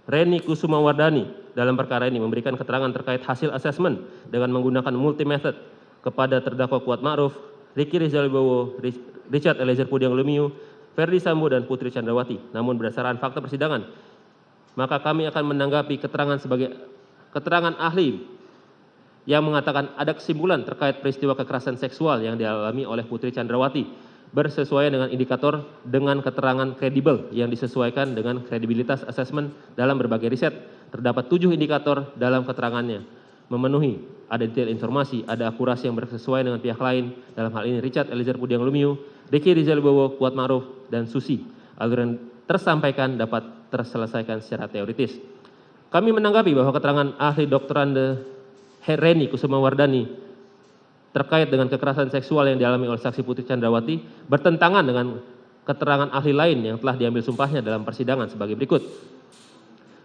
Reni Kusumawardani dalam perkara ini memberikan keterangan terkait hasil asesmen dengan menggunakan multi method kepada terdakwa Kuat Ma'ruf, Ricky Rizal Wibowo, Richard Eliezer Pudiang Lumiu, Ferdi Sambo, dan Putri Chandrawati. Namun berdasarkan fakta persidangan, maka kami akan menanggapi keterangan sebagai keterangan ahli yang mengatakan ada kesimpulan terkait peristiwa kekerasan seksual yang dialami oleh Putri Chandrawati bersesuaian dengan indikator dengan keterangan kredibel yang disesuaikan dengan kredibilitas asesmen dalam berbagai riset. Terdapat 7 indikator dalam keterangannya. Memenuhi, ada detail informasi, ada akurasi yang bersesuaian dengan pihak lain, dalam hal ini Richard Eliezer Pudiang Lumiu, Ricky Rizal Wibowo, Kuat Ma'ruf, dan Susi. Aliran tersampaikan dapat terselesaikan secara teoritis. Kami menanggapi bahwa keterangan ahli doktorande Reni Kusumawardani terkait dengan kekerasan seksual yang dialami oleh saksi Putri Chandrawati bertentangan dengan keterangan ahli lain yang telah diambil sumpahnya dalam persidangan sebagai berikut.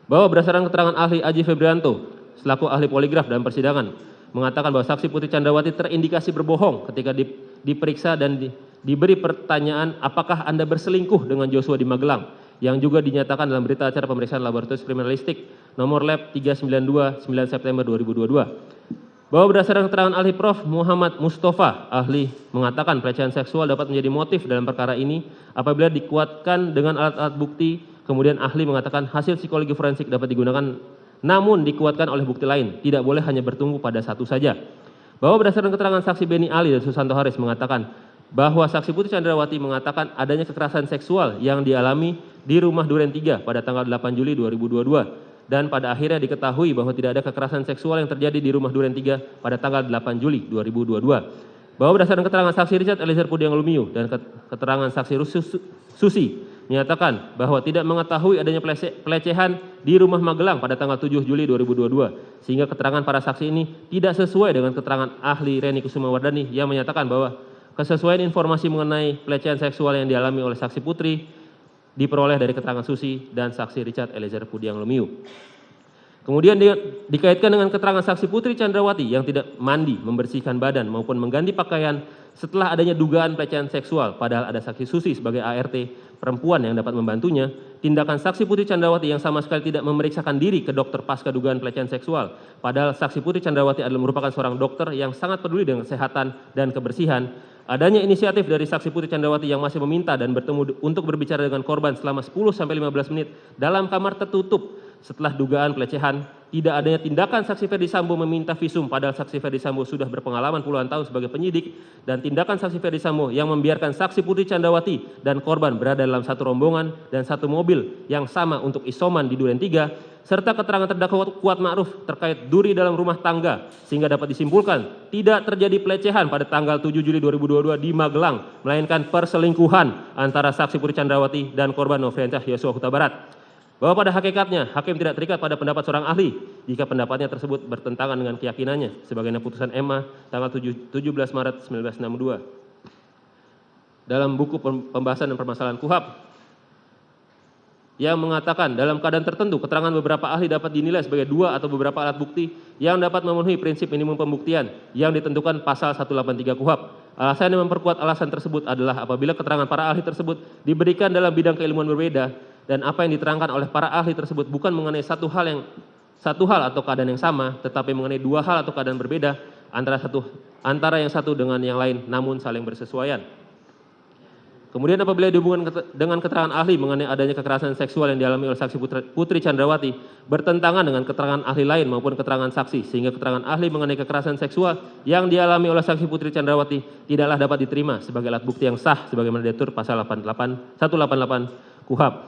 Bahwa berdasarkan keterangan ahli Aji Febrianto selaku ahli poligraf dalam persidangan mengatakan bahwa saksi Putri Chandrawati terindikasi berbohong ketika diperiksa dan diberi pertanyaan apakah Anda berselingkuh dengan Joshua di Magelang, yang juga dinyatakan dalam berita acara pemeriksaan laboratorium kriminalistik nomor lab 392 9 September 2022. Bahwa berdasarkan keterangan ahli Prof. Muhammad Mustafa, ahli mengatakan pelecehan seksual dapat menjadi motif dalam perkara ini apabila dikuatkan dengan alat-alat bukti. Kemudian ahli mengatakan hasil psikologi forensik dapat digunakan namun dikuatkan oleh bukti lain, tidak boleh hanya bertumbuh pada satu saja. Bahwa berdasarkan keterangan saksi Beni Ali dan Susanto Haris mengatakan bahwa saksi Putri Chandrawati mengatakan adanya kekerasan seksual yang dialami di rumah Duren 3 pada tanggal 8 Juli 2022. Dan pada akhirnya diketahui bahwa tidak ada kekerasan seksual yang terjadi di rumah Duren 3 pada tanggal 8 Juli 2022. Bahwa berdasarkan keterangan saksi Richard Eliezer Pudiang Lumiu dan keterangan saksi Susi menyatakan bahwa tidak mengetahui adanya pelecehan di rumah Magelang pada tanggal 7 Juli 2022. Sehingga keterangan para saksi ini tidak sesuai dengan keterangan ahli Reni Kusumawardani yang menyatakan bahwa kesesuaian informasi mengenai pelecehan seksual yang dialami oleh saksi Putri diperoleh dari keterangan Susi dan saksi Richard Eliezer Pudiang Lumiu. Kemudian dikaitkan dengan keterangan saksi Putri Chandrawati yang tidak mandi, membersihkan badan maupun mengganti pakaian setelah adanya dugaan pelecehan seksual, padahal ada saksi Susi sebagai ART perempuan yang dapat membantunya. Tindakan saksi Putri Chandrawati yang sama sekali tidak memeriksakan diri ke dokter pasca dugaan pelecehan seksual, padahal saksi Putri Chandrawati adalah merupakan seorang dokter yang sangat peduli dengan kesehatan dan kebersihan. Adanya inisiatif dari saksi Putri Chandrawati yang masih meminta dan bertemu untuk berbicara dengan korban selama 10-15 menit dalam kamar tertutup setelah dugaan pelecehan. Tidak adanya tindakan saksi Ferdi Sambo meminta visum padahal saksi Ferdi Sambo sudah berpengalaman puluhan tahun sebagai penyidik, dan tindakan saksi Ferdi Sambo yang membiarkan saksi Putri Chandrawati dan korban berada dalam satu rombongan dan satu mobil yang sama untuk isoman di Duren 3, serta keterangan terdakwa Kuat Ma'ruf terkait duri dalam rumah tangga sehingga dapat disimpulkan tidak terjadi pelecehan pada tanggal 7 Juli 2022 di Magelang, melainkan perselingkuhan antara saksi Putri Chandrawati dan korban Nofriansyah Yosua Huta Barat. Bahwa pada hakikatnya hakim tidak terikat pada pendapat seorang ahli jika pendapatnya tersebut bertentangan dengan keyakinannya, sebagaimana putusan MA tanggal 17 Maret 1962. Dalam buku pembahasan dan permasalahan KUHAP yang mengatakan dalam keadaan tertentu keterangan beberapa ahli dapat dinilai sebagai dua atau beberapa alat bukti yang dapat memenuhi prinsip minimum pembuktian yang ditentukan pasal 183 KUHAP. Alasan yang memperkuat alasan tersebut adalah apabila keterangan para ahli tersebut diberikan dalam bidang keilmuan berbeda dan apa yang diterangkan oleh para ahli tersebut bukan mengenai satu hal atau keadaan yang sama, tetapi mengenai dua hal atau keadaan berbeda antara yang satu dengan yang lain namun saling bersesuaian. Kemudian apabila dihubungkan dengan keterangan ahli mengenai adanya kekerasan seksual yang dialami oleh saksi Putri Chandrawati bertentangan dengan keterangan ahli lain maupun keterangan saksi, sehingga keterangan ahli mengenai kekerasan seksual yang dialami oleh saksi Putri Chandrawati tidaklah dapat diterima sebagai alat bukti yang sah sebagaimana diatur pasal 188 KUHAP.